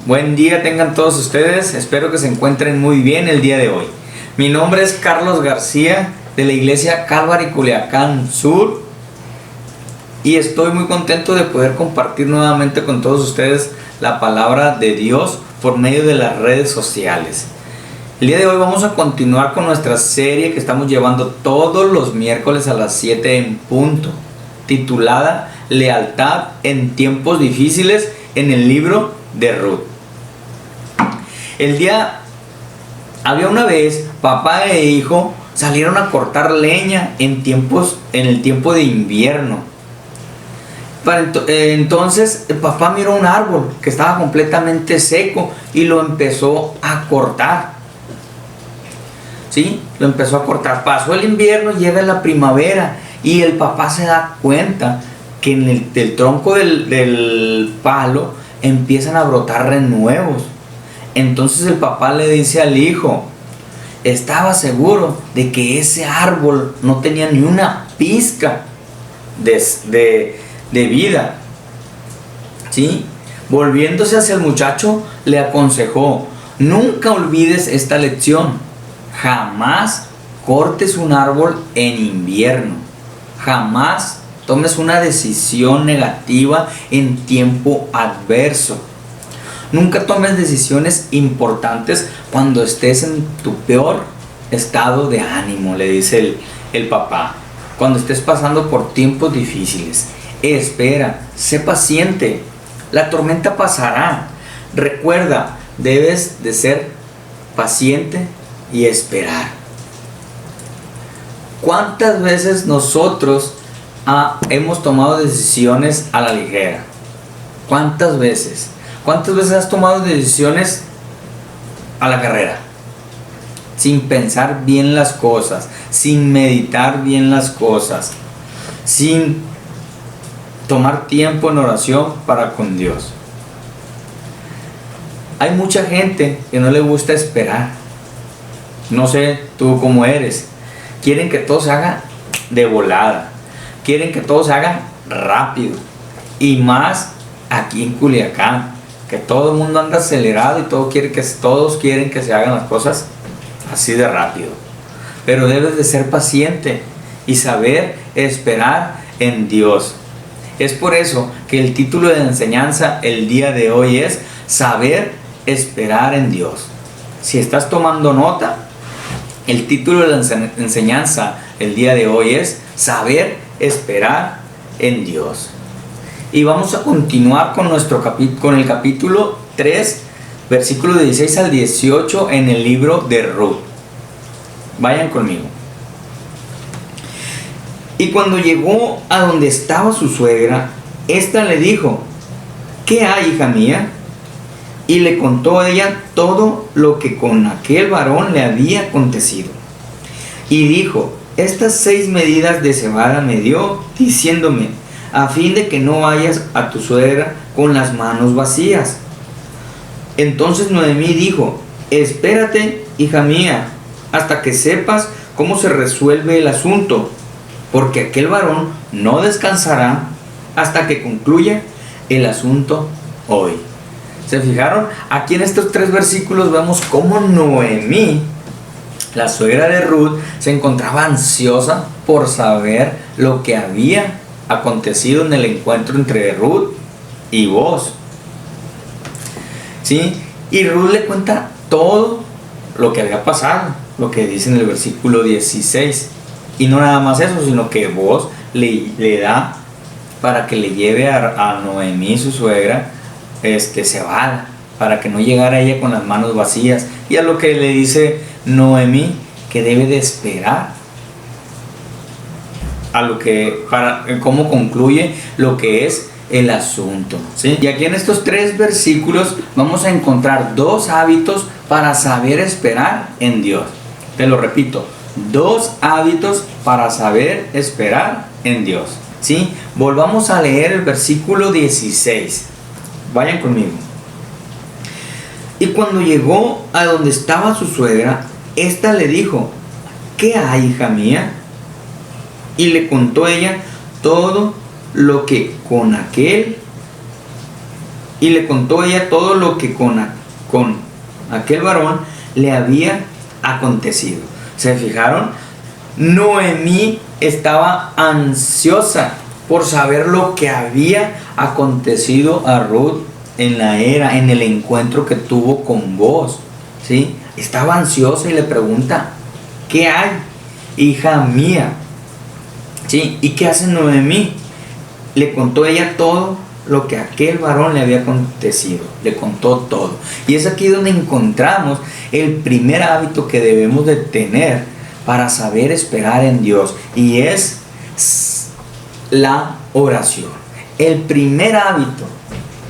Buen día tengan todos ustedes, espero que se encuentren muy bien el día de hoy. Mi nombre es Carlos García de la iglesia Calvary Culiacán Sur y estoy muy contento de poder compartir nuevamente con todos ustedes la palabra de Dios por medio de las redes sociales. El día de hoy vamos a continuar con nuestra serie que estamos llevando todos los miércoles a las 7 en punto, titulada Lealtad en tiempos difíciles, en el libro de Ruth. Había una vez, papá e hijo salieron a cortar leña en el tiempo de invierno. Entonces el papá miró un árbol que estaba completamente seco y lo empezó a cortar. ¿Sí? Lo empezó a cortar. Pasó el invierno, llega la primavera y el papá se da cuenta que en el tronco del palo empiezan a brotar renuevos. Entonces el papá le dice al hijo, estaba seguro de que ese árbol no tenía ni una pizca de vida. ¿Sí? Volviéndose hacia el muchacho, le aconsejó, nunca olvides esta lección, jamás cortes un árbol en invierno, jamás tomes una decisión negativa en tiempo adverso. Nunca tomes decisiones importantes cuando estés en tu peor estado de ánimo, le dice el papá. Cuando estés pasando por tiempos difíciles, espera, sé paciente, la tormenta pasará. Recuerda, debes de ser paciente y esperar. ¿Cuántas veces nosotros hemos tomado decisiones a la ligera? ¿Cuántas veces? ¿Cuántas veces has tomado decisiones a la carrera? Sin pensar bien las cosas, sin meditar bien las cosas, sin tomar tiempo en oración para con Dios. Hay mucha gente que no le gusta esperar. No sé tú cómo eres. Quieren que todo se haga de volada. Quieren que todo se haga rápido. Y más aquí en Culiacán, que todo el mundo anda acelerado y todos quieren que se hagan las cosas así de rápido. Pero debes de ser paciente y saber esperar en Dios. Es por eso que el título de la enseñanza el día de hoy es Saber esperar en Dios. Si estás tomando nota, el título de la enseñanza el día de hoy es Saber esperar en Dios. Y vamos a continuar con el capítulo 3, versículos 16 al 18 en el libro de Ruth. Vayan conmigo. Y cuando llegó a donde estaba su suegra, ésta le dijo, ¿qué hay, hija mía? Y le contó a ella todo lo que con aquel varón le había acontecido. Y dijo, estas 6 medidas de cebada me dio, diciéndome, a fin de que no vayas a tu suegra con las manos vacías. Entonces Noemí dijo, espérate, hija mía, hasta que sepas cómo se resuelve el asunto, porque aquel varón no descansará hasta que concluya el asunto hoy. ¿Se fijaron? Aquí en estos 3 versículos vemos cómo Noemí, la suegra de Ruth, se encontraba ansiosa por saber lo que había acontecido en el encuentro entre Ruth y Boaz. ¿Sí? Y Ruth le cuenta todo lo que había pasado, lo que dice en el versículo 16. Y no nada más eso, sino que Boaz le da para que le lleve a Noemí, su suegra, cebada, para que no llegara ella con las manos vacías. Y a lo que le dice Noemí que debe de esperar cómo concluye lo que es el asunto, ¿sí? Y aquí en estos 3 versículos vamos a encontrar 2 hábitos para saber esperar en Dios. Te lo repito, 2 hábitos para saber esperar en Dios, ¿sí? Volvamos a leer el versículo 16. Vayan conmigo. Y cuando llegó a donde estaba su suegra, ésta le dijo, ¿qué hay, hija mía? Y le contó ella todo lo que con aquel Y le contó ella todo lo que con aquel varón le había acontecido. ¿Se fijaron? Noemí estaba ansiosa por saber lo que había acontecido a Ruth en el encuentro que tuvo con vos, ¿sí? Estaba ansiosa y le pregunta: ¿qué hay, hija mía? ¿Sí? ¿Y qué hace Noemí? Le contó ella todo lo que a aquel varón le había acontecido. Le contó todo. Y es aquí donde encontramos el primer hábito que debemos de tener para saber esperar en Dios, y es la oración. El primer hábito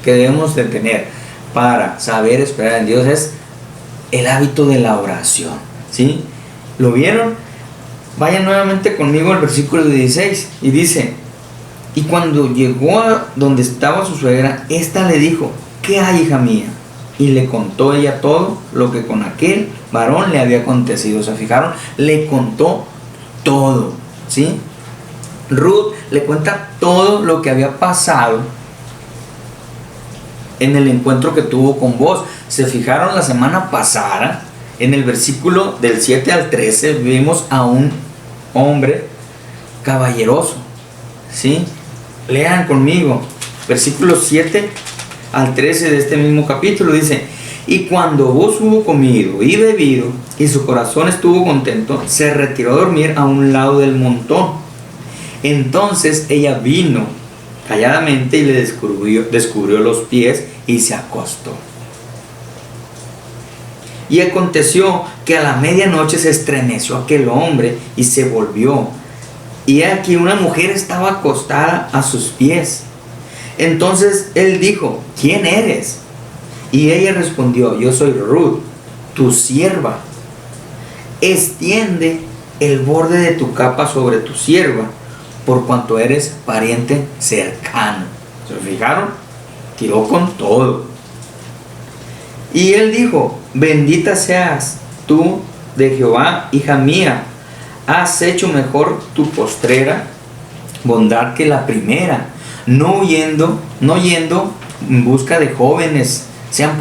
que debemos de tener para saber esperar en Dios es el hábito de la oración, ¿sí? ¿Lo vieron? Vayan nuevamente conmigo al versículo 16 y dice: y cuando llegó a donde estaba su suegra, ésta le dijo: ¿qué hay, hija mía? Y le contó ella todo lo que con aquel varón le había acontecido. ¿Se fijaron? Le contó todo, ¿sí? Ruth le cuenta todo lo que había pasado en el encuentro que tuvo con vos. ¿Se fijaron? La semana pasada, en el versículo del 7 al 13, vimos a un hombre caballeroso, ¿sí? Lean conmigo, versículos 7 al 13 de este mismo capítulo. Dice: y cuando vos hubo comido y bebido y su corazón estuvo contento, se retiró a dormir a un lado del montón. Entonces ella vino calladamente y le descubrió los pies y se acostó. Y aconteció que a la medianoche se estremeció aquel hombre y se volvió, y aquí una mujer estaba acostada a sus pies. Entonces él dijo: ¿quién eres? Y ella respondió: yo soy Ruth, tu sierva. Extiende el borde de tu capa sobre tu sierva, por cuanto eres pariente cercano. ¿Se fijaron? Tiró con todo. Y él dijo: bendita seas tú de Jehová, hija mía. Has hecho mejor tu postrera bondad que la primera, no yendo en busca de jóvenes, sean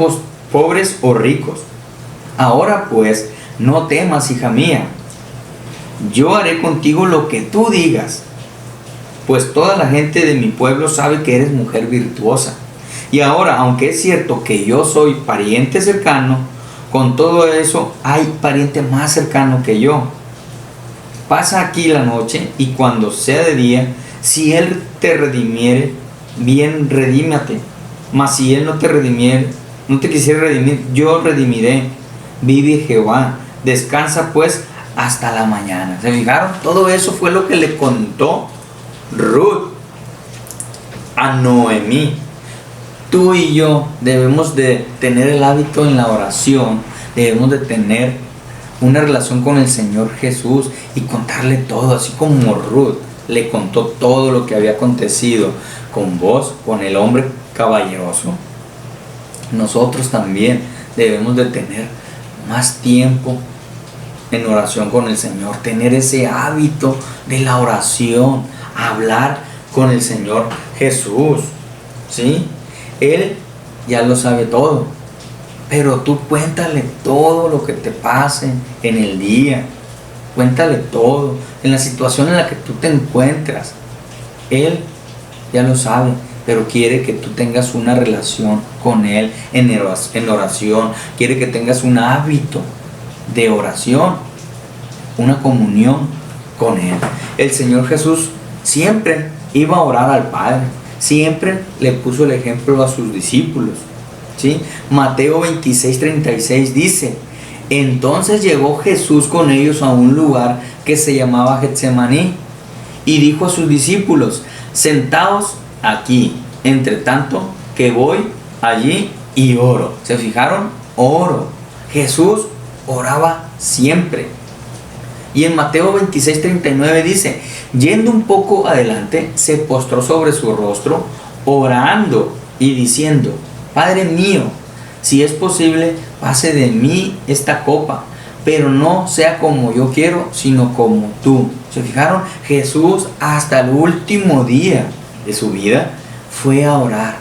pobres o ricos. Ahora pues, no temas, hija mía. Yo haré contigo lo que tú digas, pues toda la gente de mi pueblo sabe que eres mujer virtuosa. Y ahora, aunque es cierto que yo soy pariente cercano, con todo eso hay pariente más cercano que yo. Pasa aquí la noche, y cuando sea de día, si él te redimiere, bien, redímate. Mas si él no te quisiera redimir, yo redimiré. Vive Jehová. Descansa pues hasta la mañana. ¿Se fijaron? Todo eso fue lo que le contó Ruth a Noemí. Tú y yo debemos de tener el hábito en la oración. Debemos de tener una relación con el Señor Jesús y contarle todo, así como Ruth le contó todo lo que había acontecido con vos, con el hombre caballeroso. Nosotros también debemos de tener más tiempo en oración con el Señor, tener ese hábito de la oración, hablar con el Señor Jesús, ¿sí? Él ya lo sabe todo, pero tú cuéntale todo lo que te pase en el día. Cuéntale todo, en la situación en la que tú te encuentras. Él ya lo sabe, pero quiere que tú tengas una relación con Él en oración. Quiere que tengas un hábito de oración, una comunión con Él. El Señor Jesús siempre iba a orar al Padre, siempre le puso el ejemplo a sus discípulos, ¿sí? Mateo 26:36 dice: entonces llegó Jesús con ellos a un lugar que se llamaba Getsemaní, y dijo a sus discípulos: sentaos aquí, entre tanto que voy allí y oro. ¿Se fijaron? Oro. Jesús oraba siempre. Y en Mateo 26:39 dice: yendo un poco adelante, se postró sobre su rostro, orando y diciendo: Padre mío, si es posible, pase de mí esta copa, pero no sea como yo quiero, sino como tú. ¿Se fijaron? Jesús hasta el último día de su vida fue a orar.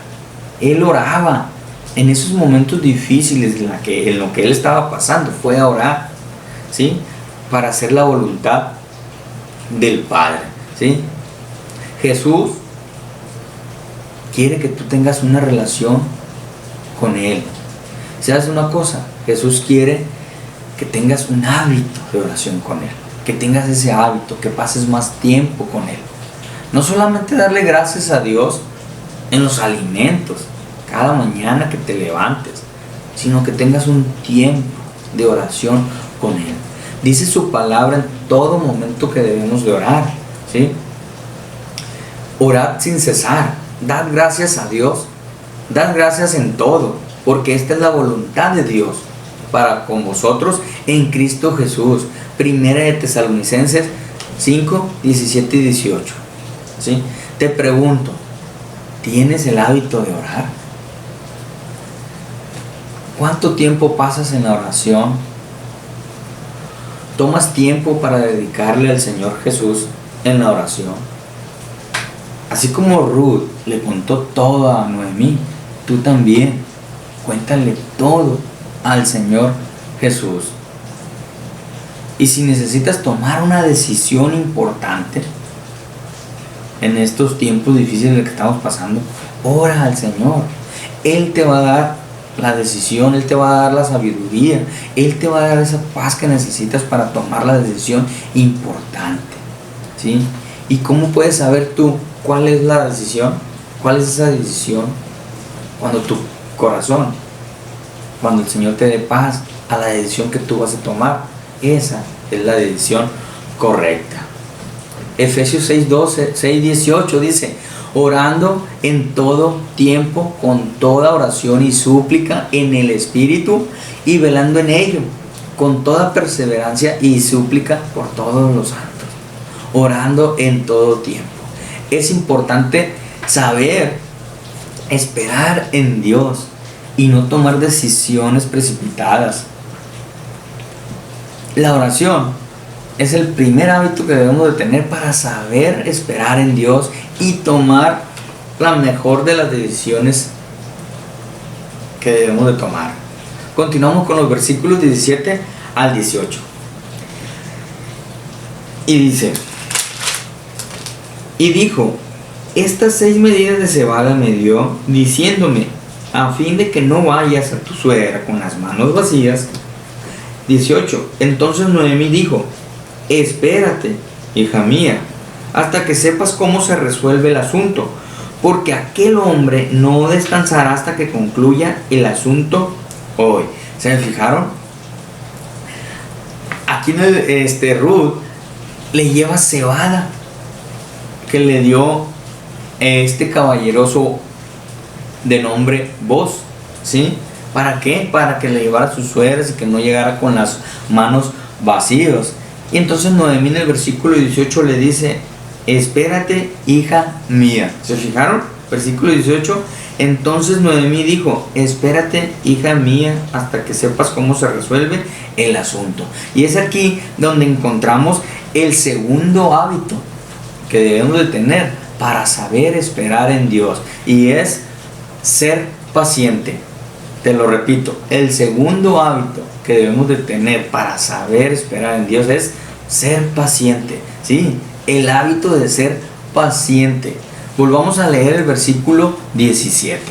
Él oraba en esos momentos difíciles en lo que él estaba pasando fue a orar, ¿sí? Para hacer la voluntad del Padre, ¿sí? Jesús quiere que tú tengas una relación con Él. ¿Sabes una cosa? Jesús quiere que tengas un hábito de oración con Él, que tengas ese hábito, que pases más tiempo con Él. No solamente darle gracias a Dios en los alimentos, cada mañana que te levantes, sino que tengas un tiempo de oración con Él. Dice su palabra en todo momento que debemos de orar, ¿sí? Orad sin cesar, dad gracias a Dios, dad gracias en todo, porque esta es la voluntad de Dios para con vosotros en Cristo Jesús. Primera de Tesalonicenses 5, 17 y 18, ¿sí? Te pregunto, ¿tienes el hábito de orar? ¿Cuánto tiempo pasas en la oración? ¿Tomas tiempo para dedicarle al Señor Jesús en la oración? Así como Ruth le contó todo a Noemí, tú también cuéntale todo al Señor Jesús. Y si necesitas tomar una decisión importante en estos tiempos difíciles que estamos pasando, ora al Señor. Él te va a dar la decisión, Él te va a dar la sabiduría, Él te va a dar esa paz que necesitas para tomar la decisión importante, ¿sí? ¿Y cómo puedes saber tú cuál es la decisión? ¿Cuál es esa decisión? Cuando tu corazón, cuando el Señor te dé paz a la decisión que tú vas a tomar, esa es la decisión correcta. Efesios 6:12, 6:18 dice: orando en todo tiempo con toda oración y súplica en el Espíritu, y velando en ello con toda perseverancia y súplica por todos los santos. Orando en todo tiempo. Es importante saber esperar en Dios y no tomar decisiones precipitadas. La oración es el primer hábito que debemos de tener para saber esperar en Dios y tomar la mejor de las decisiones que debemos de tomar. Continuamos con los versículos 17 al 18. Y dice: y dijo, estas 6 medidas de cebada me dio, diciéndome, a fin de que no vayas a tu suegra con las manos vacías. 18. Entonces Noemí dijo: espérate, hija mía, hasta que sepas cómo se resuelve el asunto, porque aquel hombre no descansará hasta que concluya el asunto hoy. ¿Se fijaron? Aquí Ruth le lleva cebada que le dio este caballeroso de nombre Boaz, ¿sí? ¿Para qué? Para que le llevara a sus suegras y que no llegara con las manos vacías. Y entonces Noemí en el versículo 18 le dice: espérate, hija mía. ¿Se fijaron? Versículo 18. Entonces Noemí dijo: espérate, hija mía, hasta que sepas cómo se resuelve el asunto. Y es aquí donde encontramos el segundo hábito que debemos de tener para saber esperar en Dios, y es ser paciente. Te lo repito, el segundo hábito que debemos de tener para saber esperar en Dios es ser paciente, ¿sí? El hábito de ser paciente. Volvamos a leer el versículo 17.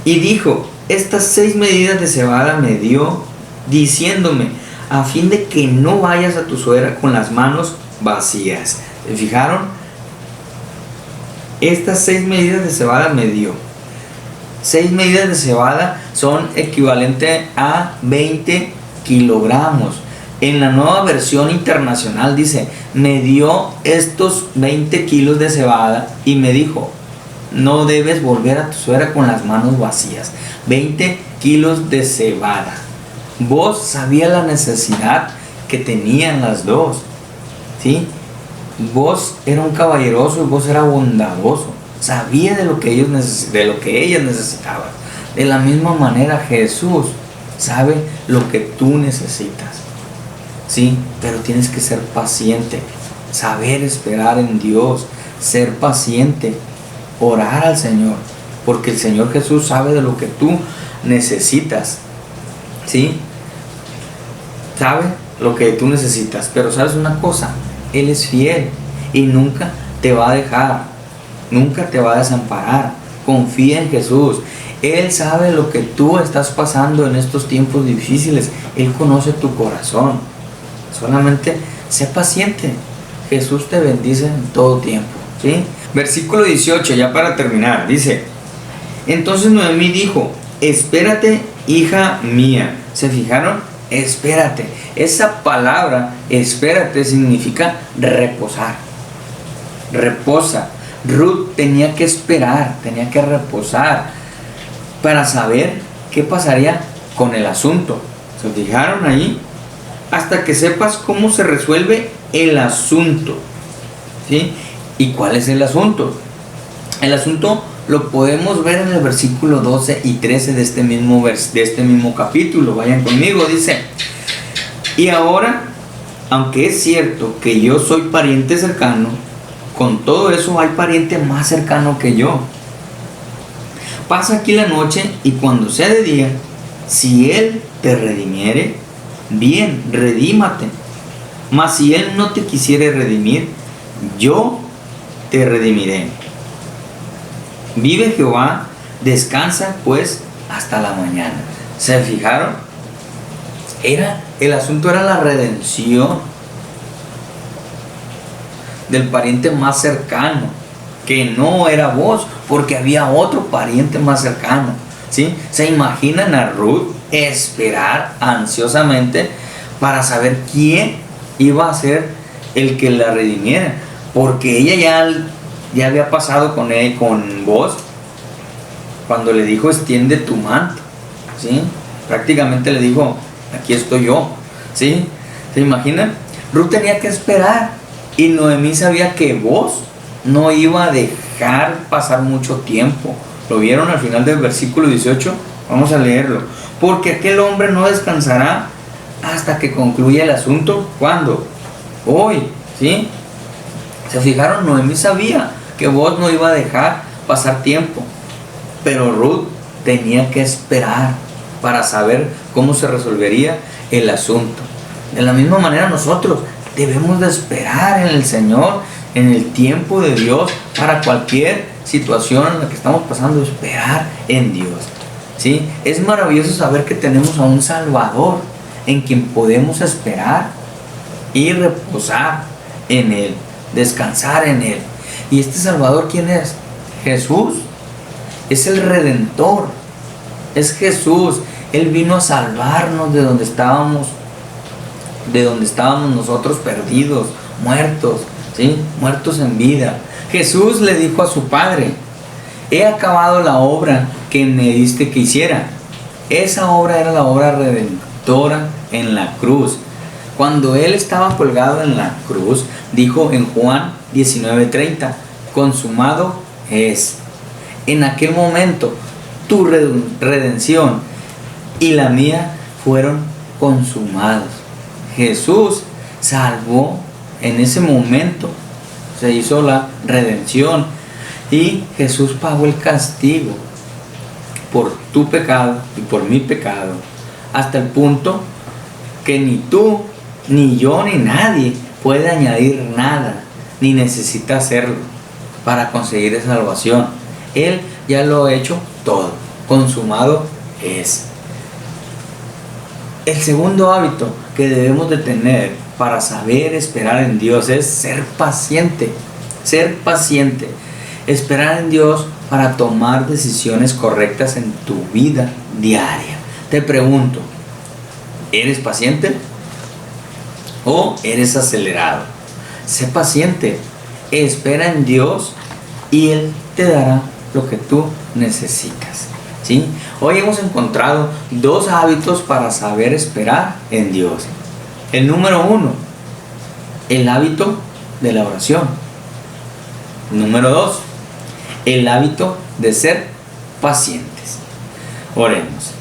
Y dijo: estas 6 medidas de cebada me dio, diciéndome, a fin de que no vayas a tu suegra con las manos vacías. ¿Se fijaron? Estas 6 medidas de cebada me dio. 6 medidas de cebada son equivalentes a 20 kilogramos. En la nueva versión internacional dice: me dio estos 20 kilos de cebada y me dijo: no debes volver a tu suegra con las manos vacías. 20 kilos de cebada. Vos sabía la necesidad que tenían las dos, ¿sí? Vos era un caballeroso y vos era bondadoso. Sabía de lo que ellas necesitaban. De la misma manera Jesús sabe lo que tú necesitas, ¿sí? Pero tienes que ser paciente, saber esperar en Dios, ser paciente, orar al Señor porque el Señor Jesús sabe de lo que tú necesitas, ¿sí? Sabe lo que tú necesitas, pero ¿sabes una cosa? Él es fiel y nunca te va a dejar, nunca te va a desamparar. Confía en Jesús. Él sabe lo que tú estás pasando en estos tiempos difíciles. Él conoce tu corazón. Solamente sé paciente. Jesús te bendice en todo tiempo, ¿sí? Versículo 18, ya para terminar, dice: entonces Noemí dijo: espérate, hija mía. ¿Se fijaron? Espérate. Esa palabra, espérate, significa reposar. Reposa. Ruth tenía que esperar, tenía que reposar para saber qué pasaría con el asunto. ¿Se fijaron ahí? Hasta que sepas cómo se resuelve el asunto, ¿sí? ¿Y cuál es el asunto? El asunto lo podemos ver en el versículo 12 y 13 de este mismo capítulo. Vayan conmigo, dice: y ahora, aunque es cierto que yo soy pariente cercano, con todo eso hay pariente más cercano que yo. Pasa aquí la noche, y cuando sea de día, si él te redimiere, bien, redímate. Mas si él no te quisiere redimir, yo te redimiré. Vive Jehová, descansa pues hasta la mañana. ¿Se fijaron? El asunto era la redención del pariente más cercano, que no era vos, porque había otro pariente más cercano, ¿sí? ¿Se imaginan a Ruth esperar ansiosamente para saber quién iba a ser el que la redimiera? Porque ella ya había pasado con vos cuando le dijo: extiende tu manto, ¿sí? Prácticamente le dijo: aquí estoy yo, ¿sí? ¿Se imaginan? Ruth tenía que esperar, y Noemí sabía que vos no iba a dejar pasar mucho tiempo. ¿Lo vieron al final del versículo 18? Vamos a leerlo. Porque aquel hombre no descansará hasta que concluya el asunto. ¿Cuándo? Hoy, ¿sí? ¿Se fijaron? Noemí sabía que vos no iba a dejar pasar tiempo, pero Ruth tenía que esperar para saber cómo se resolvería el asunto. De la misma manera nosotros debemos de esperar en el Señor, en el tiempo de Dios, para cualquier situación en la que estamos pasando. Esperar en Dios, ¿sí? Es maravilloso saber que tenemos a un Salvador en quien podemos esperar y reposar en Él, descansar en Él. ¿Y este Salvador quién es? Jesús. Es el Redentor. Es Jesús. Él vino a salvarnos de donde estábamos nosotros perdidos, muertos, ¿sí? Muertos en vida. Jesús le dijo a su Padre: he acabado la obra que me diste que hiciera. Esa obra era la obra redentora en la cruz. Cuando Él estaba colgado en la cruz, dijo en Juan 19:30: consumado es. En aquel momento tu redención y la mía fueron consumados. Jesús salvó en ese momento, se hizo la redención, y Jesús pagó el castigo por tu pecado y por mi pecado, hasta el punto que ni tú, ni yo, ni nadie puede añadir nada, ni necesita hacerlo para conseguir esa salvación. Él ya lo ha hecho todo, consumado es. El segundo hábito que debemos de tener para saber esperar en Dios es ser paciente. Ser paciente. Esperar en Dios para tomar decisiones correctas en tu vida diaria. Te pregunto, ¿eres paciente o eres acelerado? Sé paciente. Espera en Dios y Él te dará lo que tú necesitas, ¿sí? Hoy hemos encontrado dos hábitos para saber esperar en Dios. El número 1, el hábito de la oración. Número 2, el hábito de ser pacientes. Oremos.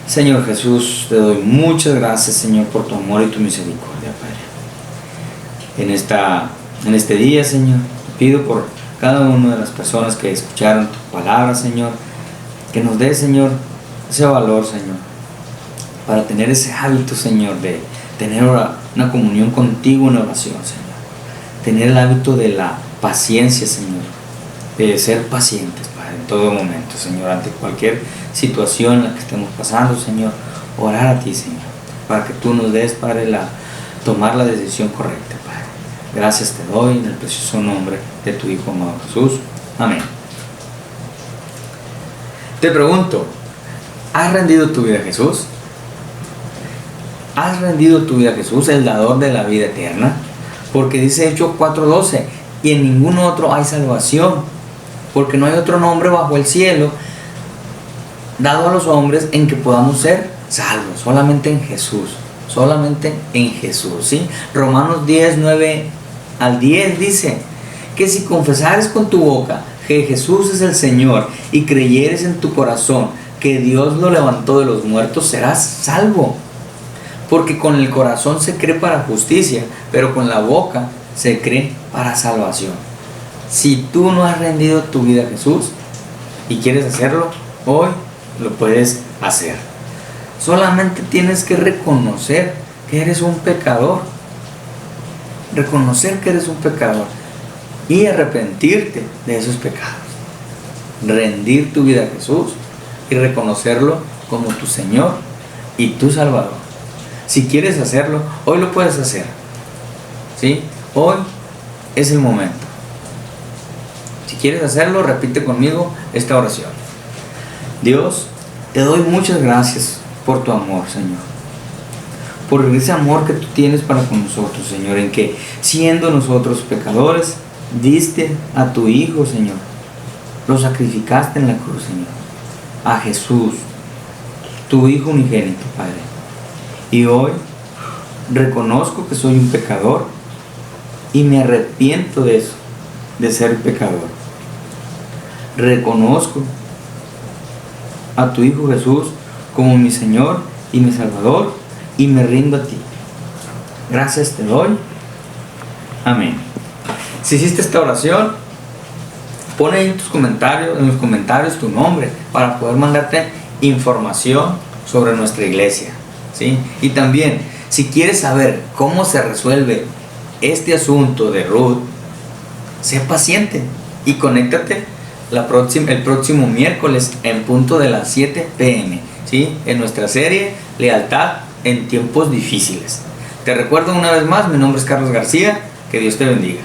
Señor Jesús, te doy muchas gracias, Señor, por tu amor y tu misericordia, Padre. En este día, Señor, te pido por cada una de las personas que escucharon tu palabra, Señor. Que nos dé, Señor, ese valor, Señor, para tener ese hábito, Señor, de tener una comunión contigo en oración, Señor. Tener el hábito de la paciencia, Señor, de ser pacientes, Padre, en todo momento, Señor, ante cualquier situación en la que estemos pasando, Señor. Orar a ti, Señor, para que tú nos des, Padre, tomar la decisión correcta, Padre. Gracias te doy en el precioso nombre de tu Hijo amado Jesús. Amén. Te pregunto, ¿has rendido tu vida a Jesús? ¿Has rendido tu vida a Jesús, el dador de la vida eterna? Porque dice Hechos 4:12, y en ningún otro hay salvación, porque no hay otro nombre bajo el cielo dado a los hombres en que podamos ser salvos, solamente en Jesús, solamente en Jesús, ¿sí? Romanos 10:9-10 dice que si confesares con tu boca que Jesús es el Señor y creyeres en tu corazón que Dios lo levantó de los muertos, serás salvo. Porque con el corazón se cree para justicia, pero con la boca se cree para salvación. Si tú no has rendido tu vida a Jesús y quieres hacerlo, hoy lo puedes hacer. Solamente tienes que reconocer que eres un pecador. Reconocer que eres un pecador y arrepentirte de esos pecados. Rendir tu vida a Jesús y reconocerlo como tu Señor y tu Salvador. Si quieres hacerlo, hoy lo puedes hacer, ¿sí? Hoy es el momento. Si quieres hacerlo, repite conmigo esta oración. Dios, te doy muchas gracias por tu amor, Señor. Por ese amor que tú tienes para con nosotros, Señor, en que siendo nosotros pecadores, diste a tu Hijo, Señor. Lo sacrificaste en la cruz, Señor. A Jesús, tu Hijo unigénito, Padre. Y hoy reconozco que soy un pecador y me arrepiento de eso, de ser pecador. Reconozco a tu Hijo Jesús como mi Señor y mi Salvador y me rindo a ti. Gracias te doy. Amén. Si hiciste esta oración, pon ahí en los comentarios tu nombre para poder mandarte información sobre nuestra iglesia, ¿sí? Y también, si quieres saber cómo se resuelve este asunto de Ruth, sé paciente y conéctate el próximo miércoles en punto de las 7 p.m., ¿sí? En nuestra serie Lealtad en tiempos difíciles. Te recuerdo una vez más, mi nombre es Carlos García. Que Dios te bendiga.